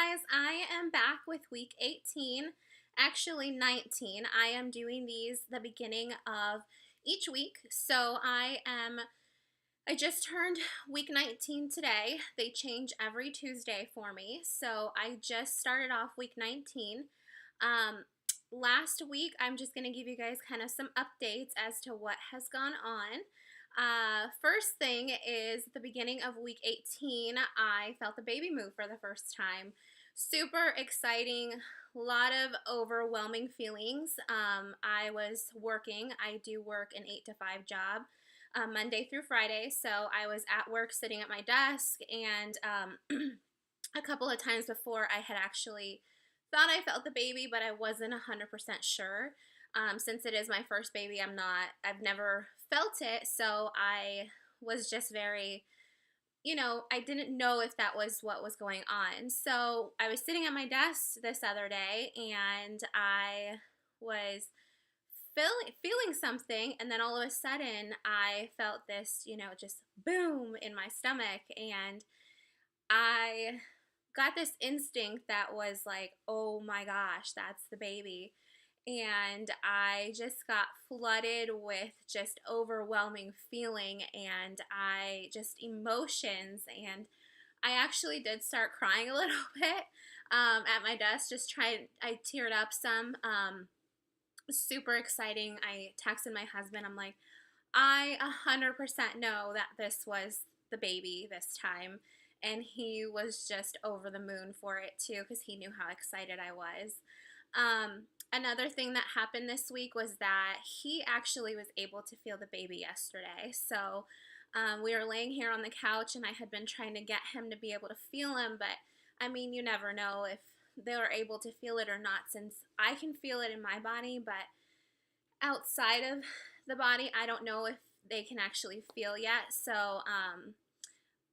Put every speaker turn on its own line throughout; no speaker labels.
guys, I am back with week 18, actually 19. I am doing these the beginning of each week. I just turned week 19 today. They change every Tuesday for me. So I just started off week 19. Um, Last week, I'm just going to give you guys kind of some updates as to what has gone on. First thing is the beginning of week 18, I felt the baby move for the first time. Super exciting, a lot of overwhelming feelings. I was working. I do work an 8 to 5 job, Monday through Friday. So I was at work sitting at my desk, and a couple of times before I had actually thought I felt the baby, but I wasn't 100% sure. Since it is my first baby, I've never felt it, so I was just very, I didn't know if that was what was going on. So I was sitting at my desk this other day, and I was feeling something, and then all of a sudden I felt this, just boom in my stomach, and I got this instinct that was like, oh my gosh, that's the baby. And I just got flooded with just overwhelming feeling, and I just emotions, and I actually did start crying a little bit at my desk. I teared up some. Super exciting. I texted my husband. I'm like, I 100% know that this was the baby this time. And he was just over the moon for it too, because he knew how excited I was. Another thing that happened this week was that he actually was able to feel the baby yesterday. So we were laying here on the couch, and I had been trying to get him to be able to feel him, but I mean, you never know if they were able to feel it or not, since I can feel it in my body, but outside of the body, I don't know if they can actually feel yet. So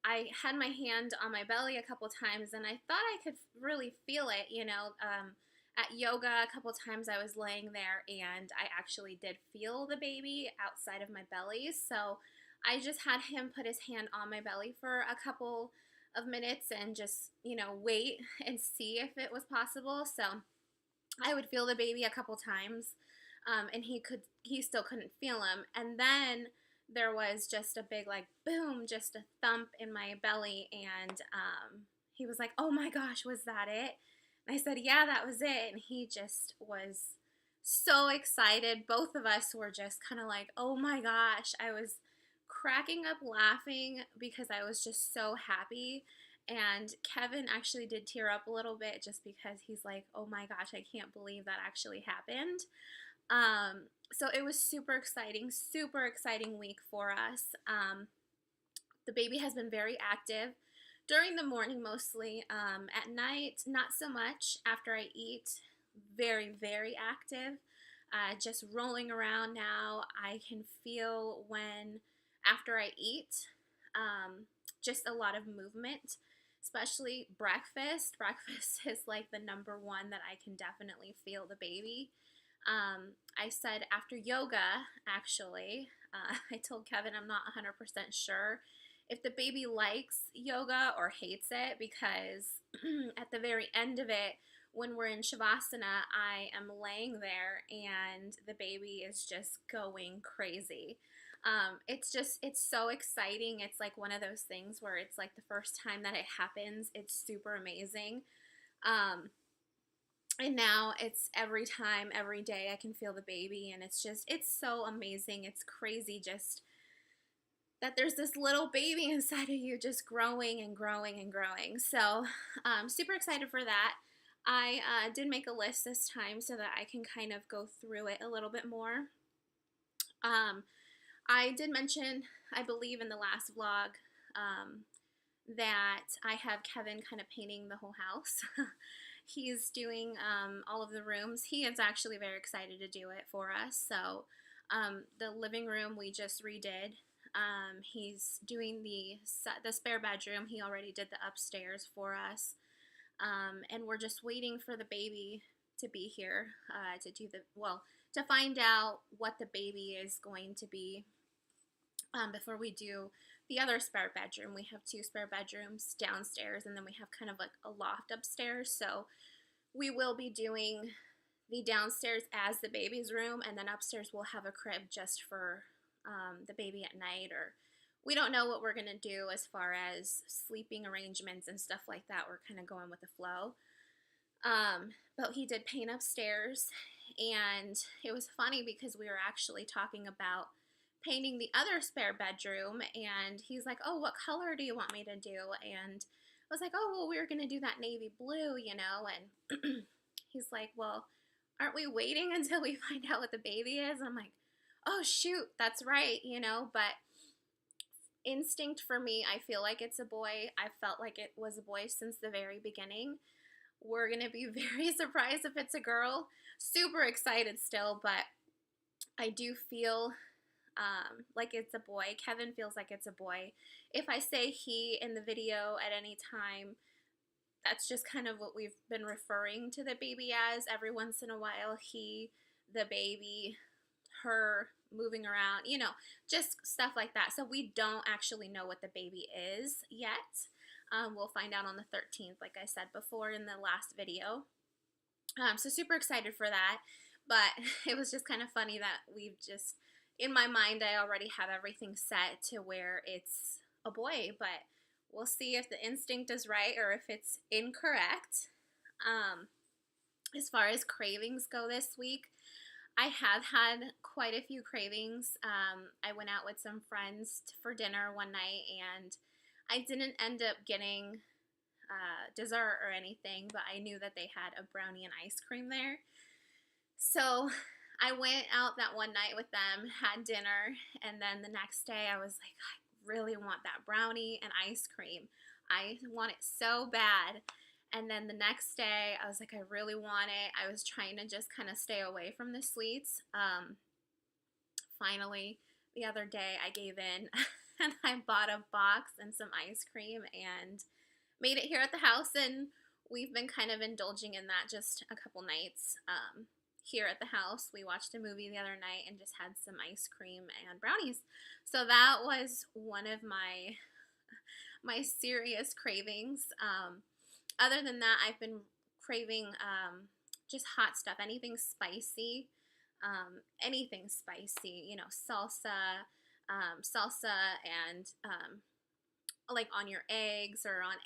I had my hand on my belly a couple times, and I thought I could really feel it, at yoga a couple times I was laying there, and I actually did feel the baby outside of my belly. So I just had him put his hand on my belly for a couple of minutes and just, wait and see if it was possible. So I would feel the baby a couple times, and he still couldn't feel him. And then there was just a big, like, boom, just a thump in my belly, and he was like, oh my gosh, was that it? And I said, yeah, that was it. And he just was so excited. Both of us were just kind of like, oh my gosh. I was cracking up laughing because I was just so happy. And Kevin actually did tear up a little bit, just because he's like, oh my gosh, I can't believe that actually happened. So it was super exciting week for us. The baby has been very active during the morning mostly. At night, not so much. After I eat, very active. Just rolling around now. I can feel when after I eat, just a lot of movement, especially breakfast. Breakfast is like the number one that I can definitely feel the baby. I said after yoga, actually, I told Kevin I'm not 100% sure if the baby likes yoga or hates it, because at the very end of it, when we're in Shavasana, I am laying there and the baby is just going crazy. It's so exciting. It's like one of those things where it's like the first time that it happens, it's super amazing. And now it's every time, every day I can feel the baby, and it's so amazing. It's crazy just that there's this little baby inside of you just growing and growing and growing. So super excited for that. I did make a list this time so that I can kind of go through it a little bit more. I did mention, I believe in the last vlog, that I have Kevin kind of painting the whole house. He's doing all of the rooms. He is actually very excited to do it for us. So the living room we just redid. He's doing the spare bedroom. He already did the upstairs for us. And we're just waiting for the baby to be here to find out what the baby is going to be before we do the other spare bedroom. We have 2 spare bedrooms downstairs, and then we have kind of like a loft upstairs. So we will be doing the downstairs as the baby's room, and then upstairs we'll have a crib just for the baby at night, or we don't know what we're going to do as far as sleeping arrangements and stuff like that. We're kind of going with the flow. But he did paint upstairs, and it was funny because we were actually talking about painting the other spare bedroom, and he's like, oh, what color do you want me to do? And I was like, oh, well, we were going to do that navy blue, you know, and he's like, well, aren't we waiting until we find out what the baby is? And I'm like, oh, shoot, that's right, you know, but instinct for me, I feel like it's a boy. I felt like it was a boy since the very beginning. We're going to be very surprised if it's a girl. Super excited still, but I do feel like it's a boy. Kevin feels like it's a boy. If I say he in the video at any time, that's just kind of what we've been referring to the baby as. Every once in a while, he, the baby, her, moving around, you know, just stuff like that. So we don't actually know what the baby is yet. We'll find out on the 13th, like I said before in the last video. So super excited for that. But it was just kind of funny that we've just, in my mind, I already have everything set to where it's a boy. But we'll see if the instinct is right or if it's incorrect. As far as cravings go this week, I have had quite a few cravings. I went out with some friends for dinner one night, and I didn't end up getting dessert or anything, but I knew that they had a brownie and ice cream there. So I went out that one night with them, had dinner, and then the next day I was like, I really want that brownie and ice cream. I want it so bad. And then the next day I was like, I really want it. I was trying to just kind of stay away from the sweets. Finally, the other day I gave in and I bought a box and some ice cream and made it here at the house, and we've been kind of indulging in that just a couple nights here at the house. We watched a movie the other night and just had some ice cream and brownies. So that was one of my serious cravings. Other than that, I've been craving just hot stuff, anything spicy, you know, salsa and like on your eggs or on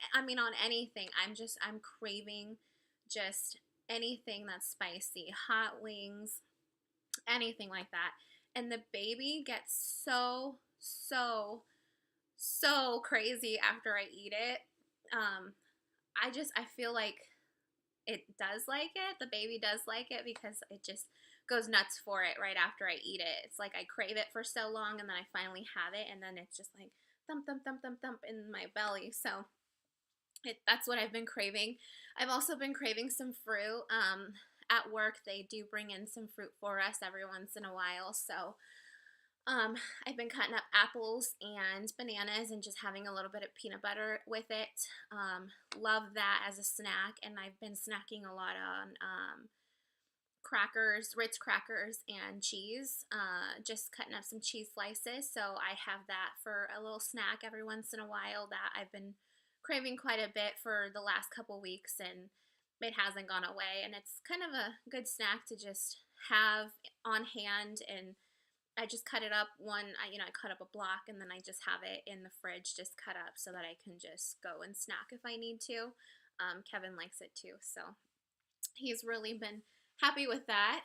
anything. I'm craving just anything that's spicy, hot wings, anything like that. And the baby gets so crazy after I eat it. I feel like it does like it. The baby does like it because it just goes nuts for it right after I eat it. It's like I crave it for so long, and then I finally have it, and then it's just like thump, thump, thump, thump, thump in my belly. So that's what I've been craving. I've also been craving some fruit. At work, they do bring in some fruit for us every once in a while. So I've been cutting up apples and bananas and just having a little bit of peanut butter with it. Love that as a snack, and I've been snacking a lot on crackers, Ritz crackers, and cheese. Just cutting up some cheese slices, so I have that for a little snack every once in a while that I've been craving quite a bit for the last couple weeks, and it hasn't gone away, and it's kind of a good snack to just have on hand. And I just cut it up I cut up a block, and then I just have it in the fridge just cut up so that I can just go and snack if I need to. Kevin likes it too, so he's really been happy with that.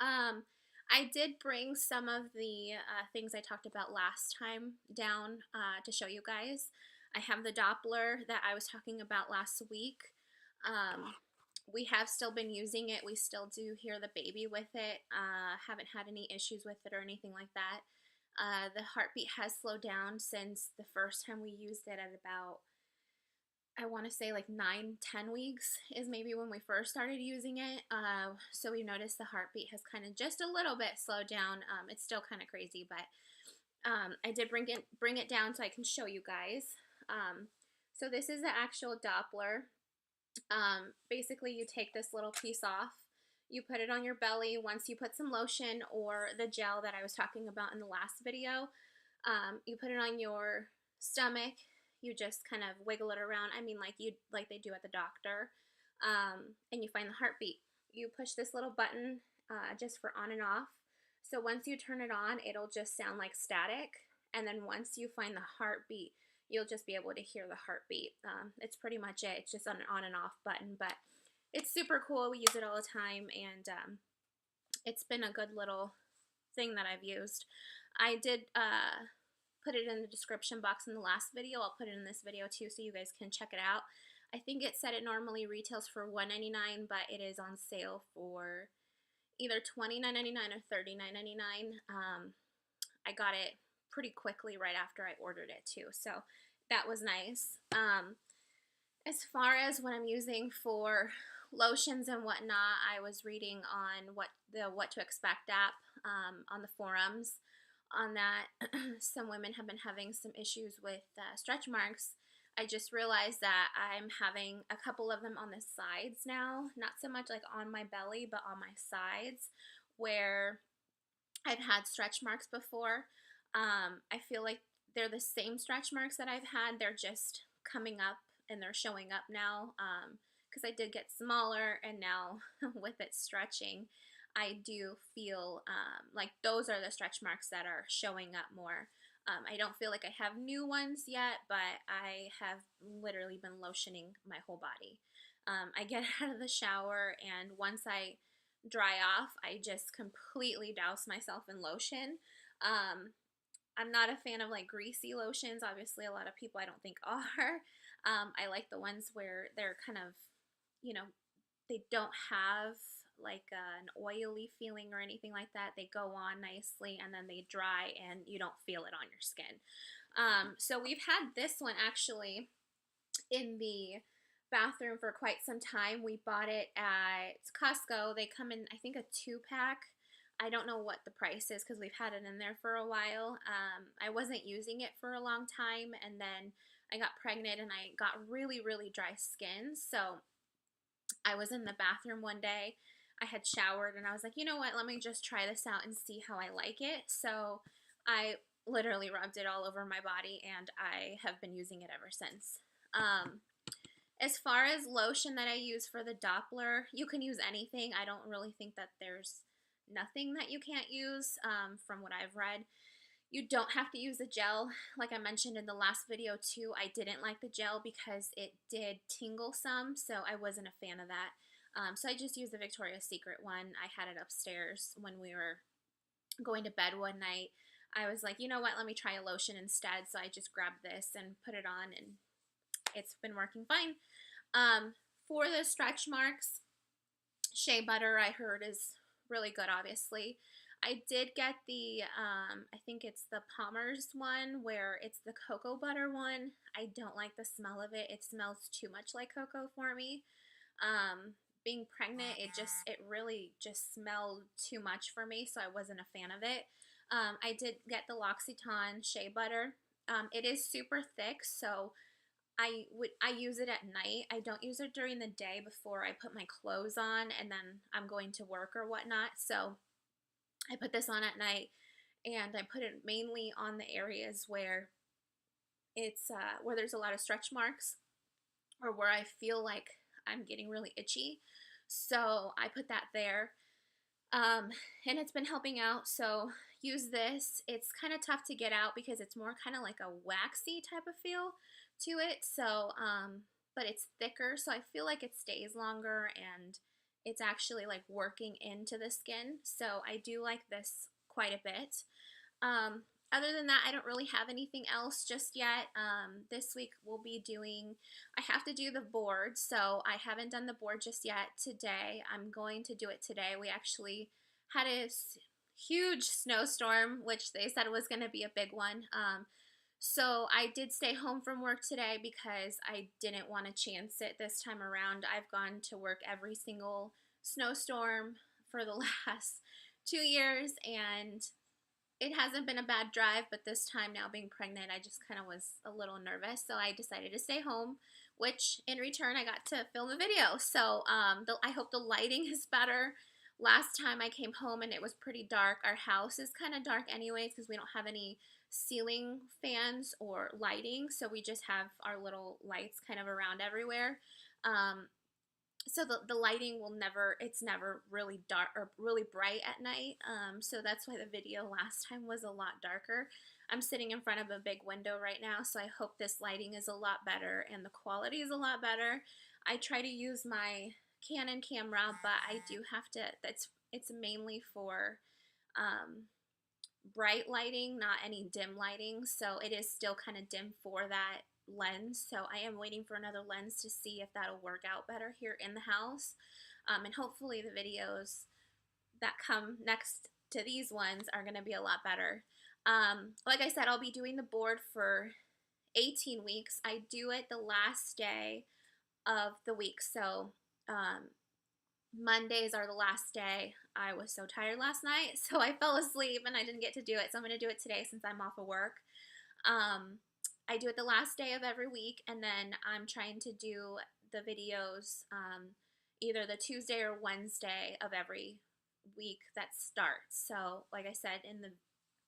I did bring some of the things I talked about last time down to show you guys. I have the Doppler that I was talking about last week. We have still been using it. We still do hear the baby with it. Haven't had any issues with it or anything like that. The heartbeat has slowed down since the first time we used it at about, I want to say like 9-10 weeks is maybe when we first started using it. So we noticed the heartbeat has kind of just a little bit slowed down. It's still kind of crazy, but I did bring it down so I can show you guys. So this is the actual Doppler. Basically you take this little piece off, you put it on your belly. Once you put some lotion or the gel that I was talking about in the last video, you put it on your stomach, you just kind of wiggle it around. I mean, like they do at the doctor, and you find the heartbeat. You push this little button just for on and off. So once you turn it on, it'll just sound like static, and then once you find the heartbeat, you'll just be able to hear the heartbeat. It's pretty much it. It's just an on and off button, but it's super cool. We use it all the time, and it's been a good little thing that I've used. I did put it in the description box in the last video. I'll put it in this video too so you guys can check it out. I think it said it normally retails for $1.99, but it is on sale for either $29.99 or $39.99. I got it pretty quickly right after I ordered it too, so that was nice. As far as what I'm using for lotions and whatnot, I was reading on What to Expect app on the forums on that. Some women have been having some issues with stretch marks. I just realized that I'm having a couple of them on the sides now, not so much like on my belly, but on my sides where I've had stretch marks before. I feel like they're the same stretch marks that I've had. They're just coming up and they're showing up now because I did get smaller, and now with it stretching, I do feel like those are the stretch marks that are showing up more. I don't feel like I have new ones yet, but I have literally been lotioning my whole body. I get out of the shower, and once I dry off, I just completely douse myself in lotion. I'm not a fan of like greasy lotions. Obviously, a lot of people I don't think are. I like the ones where they're kind of, you know, they don't have like an oily feeling or anything like that. They go on nicely and then they dry and you don't feel it on your skin. So we've had this one actually in the bathroom for quite some time. We bought it at Costco. They come in, I think, a 2-pack. I don't know what the price is because we've had it in there for a while. I wasn't using it for a long time, and then I got pregnant and I got really, really dry skin. So I was in the bathroom one day. I had showered and I was like, you know what, let me just try this out and see how I like it. So I literally rubbed it all over my body, and I have been using it ever since. As far as lotion that I use for the Doppler, you can use anything. I don't really think that there's nothing that you can't use from what I've read. You don't have to use a gel. Like I mentioned in the last video too, I didn't like the gel because it did tingle some, so I wasn't a fan of that. So I just used the Victoria's Secret one. I had it upstairs when we were going to bed one night. I was like, you know what, let me try a lotion instead. So I just grabbed this and put it on, and it's been working fine. For the stretch marks, shea butter I heard is really good, obviously. I did get the, I think it's the Palmer's one where it's the cocoa butter one. I don't like the smell of it. It smells too much like cocoa for me. Being pregnant, it really just smelled too much for me, so I wasn't a fan of it. I did get the L'Occitane shea butter. It is super thick, so I use it at night. I don't use it during the day before I put my clothes on and then I'm going to work or whatnot. So I put this on at night, and I put it mainly on the areas where it's where there's a lot of stretch marks or where I feel like I'm getting really itchy. So I put that there. And it's been helping out, so use this. It's kind of tough to get out because it's more kind of like a waxy type of feel to it, so but it's thicker, so I feel like it stays longer and it's actually like working into the skin, so I do like this quite a bit. Other than that, I don't really have anything else just yet. This week we'll be doing, I have to do the board, so I haven't done the board just yet today. I'm going to do it today. We actually had a huge snowstorm, which they said was going to be a big one. So I did stay home from work today because I didn't want to chance it this time around. I've gone to work every single snowstorm for the last 2 years, and it hasn't been a bad drive, but this time now being pregnant, I just kind of was a little nervous, so I decided to stay home, which in return I got to film a video. So I hope the lighting is better. Last time I came home and it was pretty dark. Our house is kind of dark anyways because we don't have any ceiling fans or lighting, so we just have our little lights kind of around everywhere. So the lighting will never, it's never really dark or really bright at night. So that's why the video last time was a lot darker. I'm sitting in front of a big window right now, so I hope this lighting is a lot better and the quality is a lot better. I try to use my Canon camera, but I do have to, it's mainly for bright lighting, not any dim lighting, so it is still kind of dim for that lens. So I am waiting for another lens to see if that'll work out better here in the house. And hopefully the videos that come next to these ones are going to be a lot better. Like I said, I'll be doing the board for 18 weeks. I do it the last day of the week. So Mondays are the last day. I was so tired last night, so I fell asleep and I didn't get to do it. So I'm going to do it today since I'm off of work. I do it the last day of every week, and then I'm trying to do the videos either the Tuesday or Wednesday of every week that starts. So like I said in the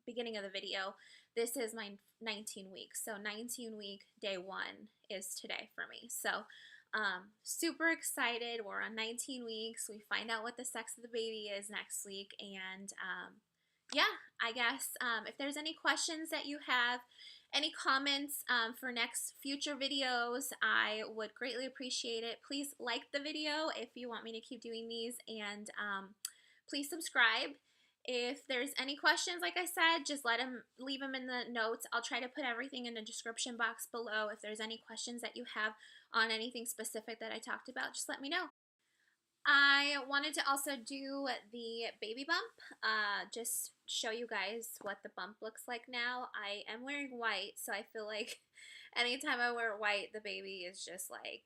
beginning of the video, this is my 19 weeks. So 19 week day 1 is today for me. So super excited. We're on 19 weeks. We find out what the sex of the baby is next week. And yeah, I guess if there's any questions that you have, any comments for next future videos, I would greatly appreciate it. Please like the video if you want me to keep doing these, and please subscribe. If there's any questions, like I said, just leave them in the notes. I'll try to put everything in the description box below. If there's any questions that you have on anything specific that I talked about, just let me know. I wanted to also do the baby bump, just show you guys what the bump looks like now. I am wearing white, so I feel like anytime I wear white, the baby is just like,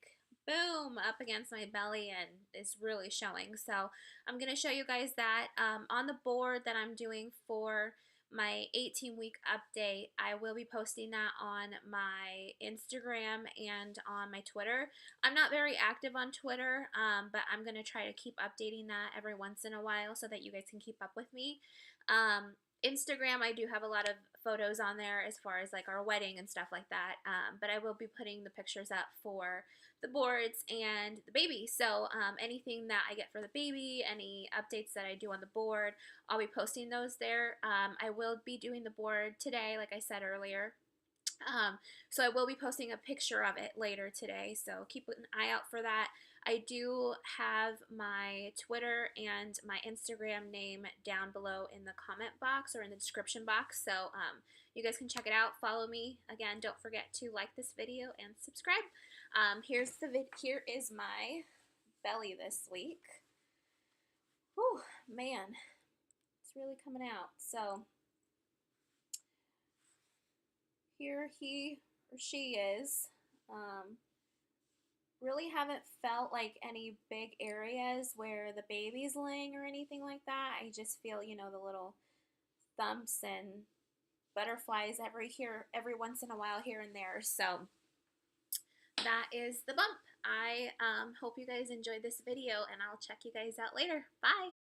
boom, up against my belly and is really showing. So I'm going to show you guys that on the board that I'm doing for my 18-week update. I will be posting that on my Instagram and on my Twitter. I'm not very active on Twitter, but I'm going to try to keep updating that every once in a while so that you guys can keep up with me. Instagram, I do have a lot of photos on there as far as like our wedding and stuff like that, but I will be putting the pictures up for the boards and the baby. So anything that I get for the baby, any updates that I do on the board, I'll be posting those there. I will be doing the board today, like I said earlier. So I will be posting a picture of it later today, so keep an eye out for that. I do have my Twitter and my Instagram name down below in the comment box or in the description box, so you guys can check it out. Follow me. Again, don't forget to like this video and subscribe. Here is my belly this week. Whew, man, it's really coming out. So here he or she is. Really haven't felt like any big areas where the baby's laying or anything like that. I just feel, you know, the little thumps and butterflies every once in a while here and there. So that is the bump. I hope you guys enjoyed this video, and I'll check you guys out later. Bye!